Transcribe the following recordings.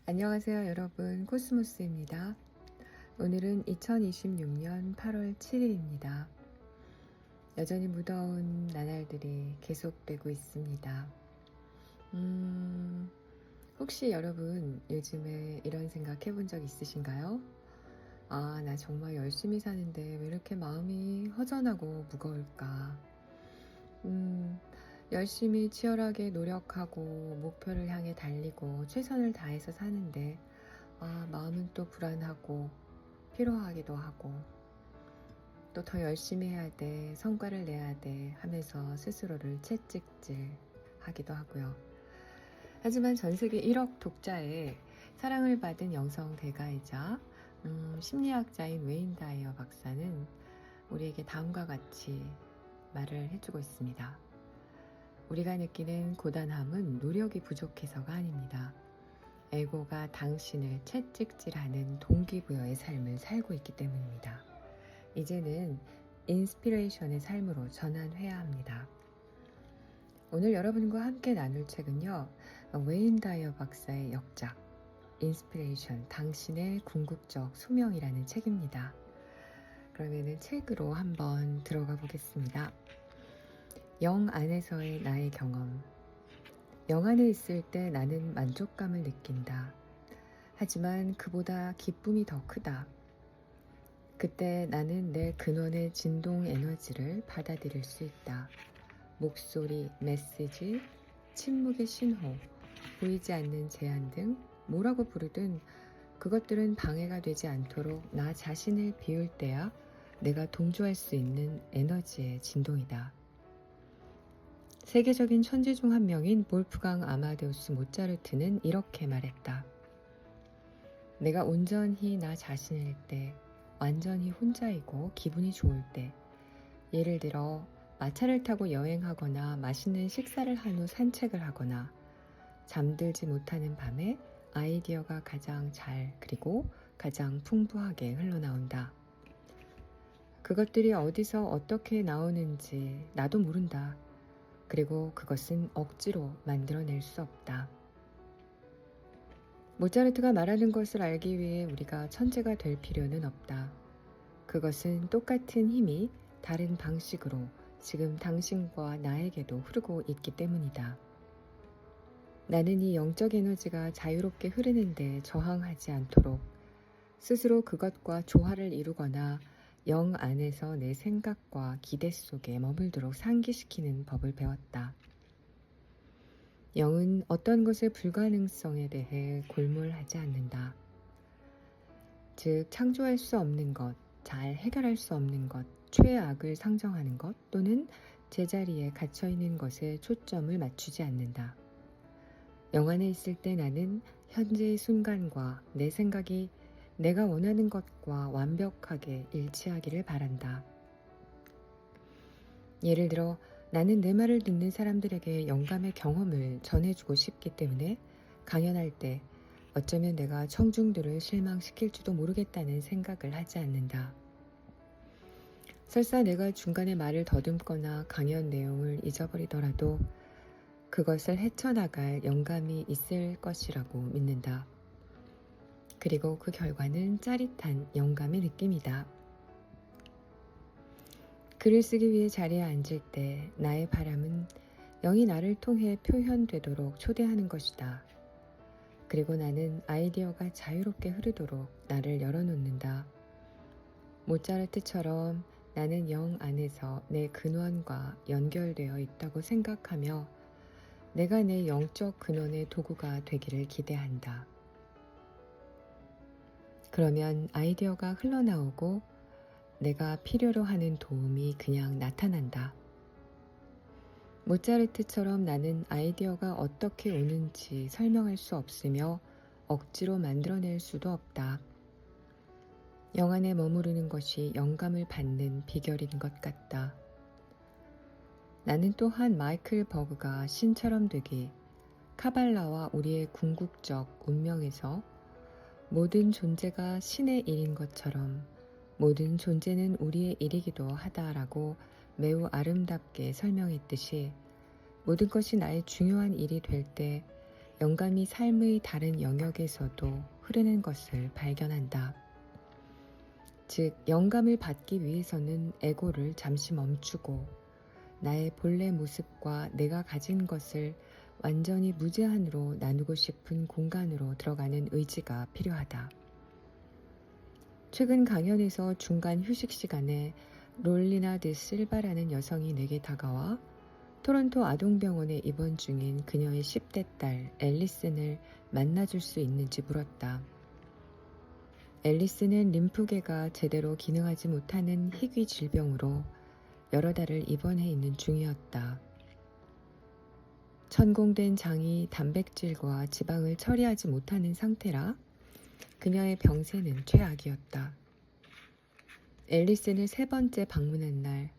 안녕하세요 여러분, 코스모스입니다. 오늘은 2026년 8월 7일입니다. 여전히 무더운 나날들이 계속되고 있습니다. 혹시 여러분 요즘에 이런 생각 해본 적 있으신가요? 아, 나 정말 열심히 사는데 왜 이렇게 마음이 허전하고 무거울까? 열심히 치열하게 노력하고 목표를 향해 달리고 최선을 다해서 사는데 마음은 또 불안하고 피로하기도 하고 또 더 열심히 해야 돼, 성과를 내야 돼 하면서 스스로를 채찍질 하기도 하고요. 하지만 전 세계 1억 독자의 사랑을 받은 여성 대가이자 심리학자인 웨인 다이어 박사는 우리에게 다음과 같이 말을 해주고 있습니다. 우리가 느끼는 고단함은 노력이 부족해서가 아닙니다. 에고가 당신을 채찍질하는 동기부여의 삶을 살고 있기 때문입니다. 이제는 인스피레이션의 삶으로 전환해야 합니다. 오늘 여러분과 함께 나눌 책은요, 웨인 다이어 박사의 역작 인스피레이션, 당신의 궁극적 소명이라는 책입니다. 그러면은 책으로 한번 들어가 보겠습니다. 영 안에서의 나의 경험. 영 안에 있을 때 나는 만족감을 느낀다. 하지만 그보다 기쁨이 더 크다. 그때 나는 내 근원의 진동 에너지를 받아들일 수 있다. 목소리, 메시지, 침묵의 신호, 보이지 않는 제안 등 뭐라고 부르든 그것들은 방해가 되지 않도록 나 자신을 비울 때야 내가 동조할 수 있는 에너지의 진동이다. 세계적인 천재 중 한 명인 볼프강 아마데우스 모차르트는 이렇게 말했다. 내가 온전히 나 자신일 때, 완전히 혼자이고 기분이 좋을 때, 예를 들어 마차를 타고 여행하거나 맛있는 식사를 한 후 산책을 하거나 잠들지 못하는 밤에 아이디어가 가장 잘 그리고 가장 풍부하게 흘러나온다. 그것들이 어디서 어떻게 나오는지 나도 모른다. 그리고 그것은 억지로 만들어낼 수 없다. 모차르트가 말하는 것을 알기 위해 우리가 천재가 될 필요는 없다. 그것은 똑같은 힘이 다른 방식으로 지금 당신과 나에게도 흐르고 있기 때문이다. 나는 이 영적 에너지가 자유롭게 흐르는데 저항하지 않도록 스스로 그것과 조화를 이루거나 영 안에서 내 생각과 기대 속에 머물도록 상기시키는 법을 배웠다. 영은 어떤 것의 불가능성에 대해 골몰하지 않는다. 즉, 창조할 수 없는 것, 잘 해결할 수 없는 것, 최악을 상정하는 것 또는 제자리에 갇혀있는 것에 초점을 맞추지 않는다. 영 안에 있을 때 나는 현재의 순간과 내 생각이 내가 원하는 것과 완벽하게 일치하기를 바란다. 예를 들어 나는 내 말을 듣는 사람들에게 영감의 경험을 전해주고 싶기 때문에 강연할 때 어쩌면 내가 청중들을 실망시킬지도 모르겠다는 생각을 하지 않는다. 설사 내가 중간에 말을 더듬거나 강연 내용을 잊어버리더라도 그것을 헤쳐나갈 영감이 있을 것이라고 믿는다. 그리고 그 결과는 짜릿한 영감의 느낌이다. 글을 쓰기 위해 자리에 앉을 때 나의 바람은 영이 나를 통해 표현되도록 초대하는 것이다. 그리고 나는 아이디어가 자유롭게 흐르도록 나를 열어놓는다. 모차르트처럼 나는 영 안에서 내 근원과 연결되어 있다고 생각하며 내가 내 영적 근원의 도구가 되기를 기대한다. 그러면 아이디어가 흘러나오고 내가 필요로 하는 도움이 그냥 나타난다. 모차르트처럼 나는 아이디어가 어떻게 오는지 설명할 수 없으며 억지로 만들어낼 수도 없다. 영 안에 머무르는 것이 영감을 받는 비결인 것 같다. 나는 또한 마이클 버그가 신처럼 되기, 카발라와 우리의 궁극적 운명에서 모든 존재가 신의 일인 것처럼 모든 존재는 우리의 일이기도 하다라고 매우 아름답게 설명했듯이 모든 것이 나의 중요한 일이 될 때 영감이 삶의 다른 영역에서도 흐르는 것을 발견한다. 즉, 영감을 받기 위해서는 에고를 잠시 멈추고 나의 본래 모습과 내가 가진 것을 완전히 무제한으로 나누고 싶은 공간으로 들어가는 의지가 필요하다. 최근 강연에서 중간 휴식 시간에 롤리나 드 실바라는 여성이 내게 다가와 토론토 아동병원에 입원 중인 그녀의 10대 딸 앨리슨을 만나줄 수 있는지 물었다. 앨리슨은 림프계가 제대로 기능하지 못하는 희귀 질병으로 여러 달을 입원해 있는 중이었다. 천공된 장이 단백질과 지방을 처리하지 못하는 상태라 그녀의 병세는 최악이었다. 앨리슨을 3번째 방문한 날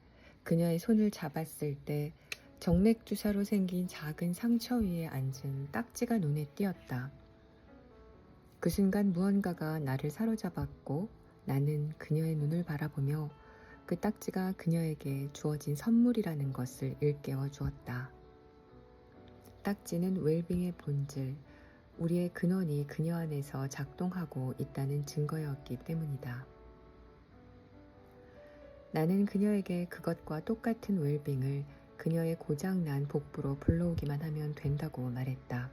그녀의 손을 잡았을 때 정맥주사로 생긴 작은 상처 위에 앉은 딱지가 눈에 띄었다. 그 순간 무언가가 나를 사로잡았고 나는 그녀의 눈을 바라보며 그 딱지가 그녀에게 주어진 선물이라는 것을 일깨워 주었다. 딱지는 웰빙의 본질, 우리의 근원이 그녀 안에서 작동하고 있다는 증거였기 때문이다. 나는 그녀에게 그것과 똑같은 웰빙을 그녀의 고장난 복부로 불러오기만 하면 된다고 말했다.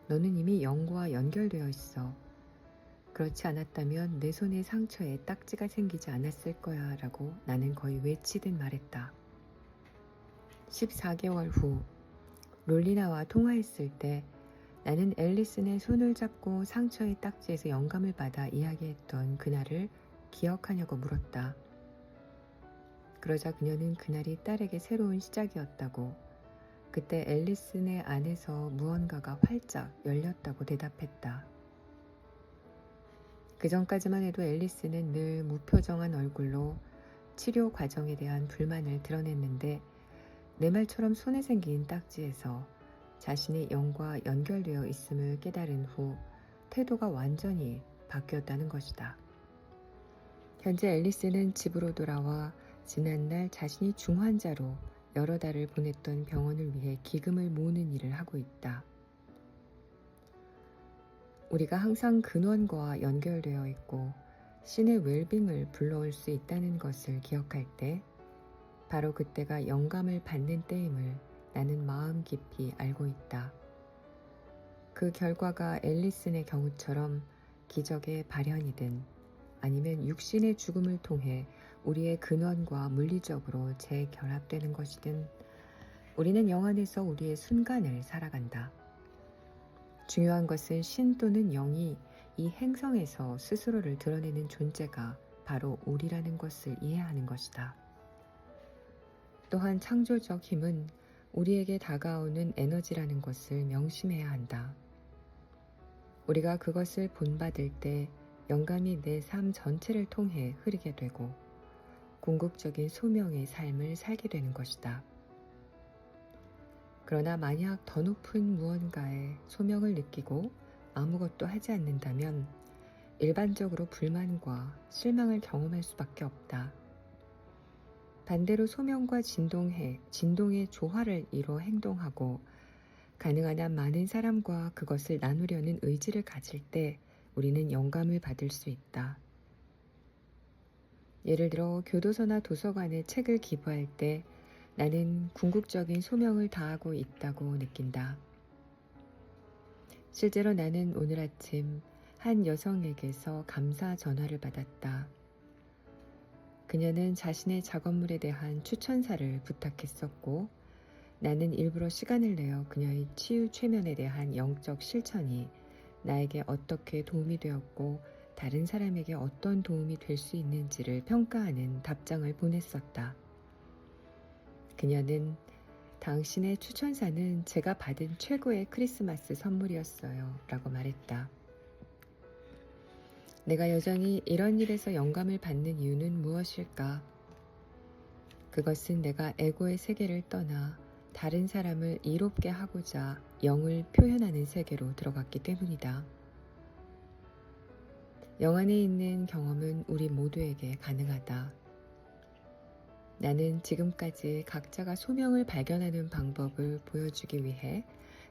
너는 이미 영과 연결되어 있어. 그렇지 않았다면 내 손의 상처에 딱지가 생기지 않았을 거야 라고 나는 거의 외치듯 말했다. 14개월 후 롤리나와 통화했을 때 나는 앨리슨의 손을 잡고 상처의 딱지에서 영감을 받아 이야기했던 그날을 기억하냐고 물었다. 그러자 그녀는 그날이 딸에게 새로운 시작이었다고, 그때 앨리슨의 안에서 무언가가 활짝 열렸다고 대답했다. 그 전까지만 해도 앨리슨은 늘 무표정한 얼굴로 치료 과정에 대한 불만을 드러냈는데 내 말처럼 손에 생긴 딱지에서 자신의 영과 연결되어 있음을 깨달은 후 태도가 완전히 바뀌었다는 것이다. 현재 앨리스는 집으로 돌아와 지난날 자신이 중환자로 여러 달을 보냈던 병원을 위해 기금을 모으는 일을 하고 있다. 우리가 항상 근원과 연결되어 있고 신의 웰빙을 불러올 수 있다는 것을 기억할 때 바로 그때가 영감을 받는 때임을 나는 마음 깊이 알고 있다. 그 결과가 앨리슨의 경우처럼 기적의 발현이든 아니면 육신의 죽음을 통해 우리의 근원과 물리적으로 재결합되는 것이든 우리는 영 안에서 우리의 순간을 살아간다. 중요한 것은 신 또는 영이 이 행성에서 스스로를 드러내는 존재가 바로 우리라는 것을 이해하는 것이다. 또한 창조적 힘은 우리에게 다가오는 에너지라는 것을 명심해야 한다. 우리가 그것을 본받을 때 영감이 내 삶 전체를 통해 흐르게 되고 궁극적인 소명의 삶을 살게 되는 것이다. 그러나 만약 더 높은 무언가의 소명을 느끼고 아무것도 하지 않는다면 일반적으로 불만과 실망을 경험할 수밖에 없다. 반대로 소명과 진동의 조화를 이뤄 행동하고 가능한 한 많은 사람과 그것을 나누려는 의지를 가질 때 우리는 영감을 받을 수 있다. 예를 들어 교도소나 도서관에 책을 기부할 때 나는 궁극적인 소명을 다하고 있다고 느낀다. 실제로 나는 오늘 아침 한 여성에게서 감사 전화를 받았다. 그녀는 자신의 작업물에 대한 추천사를 부탁했었고 나는 일부러 시간을 내어 그녀의 치유 최면에 대한 영적 실천이 나에게 어떻게 도움이 되었고 다른 사람에게 어떤 도움이 될 수 있는지를 평가하는 답장을 보냈었다. 그녀는 당신의 추천사는 제가 받은 최고의 크리스마스 선물이었어요 라고 말했다. 내가 여전히 이런 일에서 영감을 받는 이유는 무엇일까? 그것은 내가 에고의 세계를 떠나 다른 사람을 이롭게 하고자 영을 표현하는 세계로 들어갔기 때문이다. 영 안에 있는 경험은 우리 모두에게 가능하다. 나는 지금까지 각자가 소명을 발견하는 방법을 보여주기 위해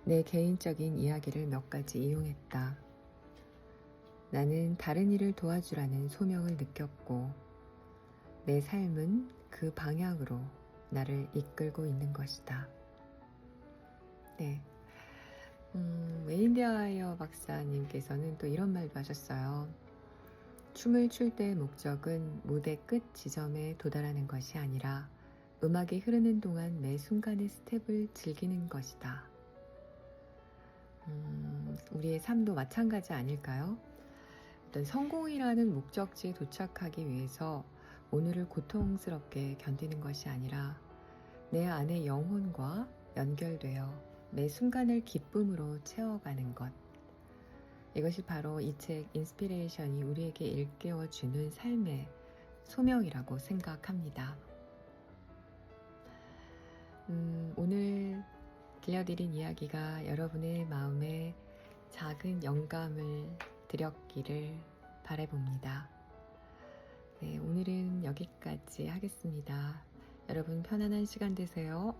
내 개인적인 이야기를 몇 가지 이용했다. 나는 다른 이를 도와주라는 소명을 느꼈고 내 삶은 그 방향으로 나를 이끌고 있는 것이다. 네. 웨인드하이어 박사님께서는 또 이런 말도 하셨어요. 춤을 출 때의 목적은 무대 끝 지점에 도달하는 것이 아니라 음악이 흐르는 동안 매 순간의 스텝을 즐기는 것이다. 우리의 삶도 마찬가지 아닐까요? 어떤 성공이라는 목적지에 도착하기 위해서 오늘을 고통스럽게 견디는 것이 아니라 내 안의 영혼과 연결되어 매 순간을 기쁨으로 채워가는 것. 이것이 바로 이 책 인스피레이션이 우리에게 일깨워주는 삶의 소명이라고 생각합니다. 오늘 들려드린 이야기가 여러분의 마음에 작은 영감을 드렸기를 바라봅니다. 네, 오늘은 여기까지 하겠습니다. 여러분 편안한 시간 되세요.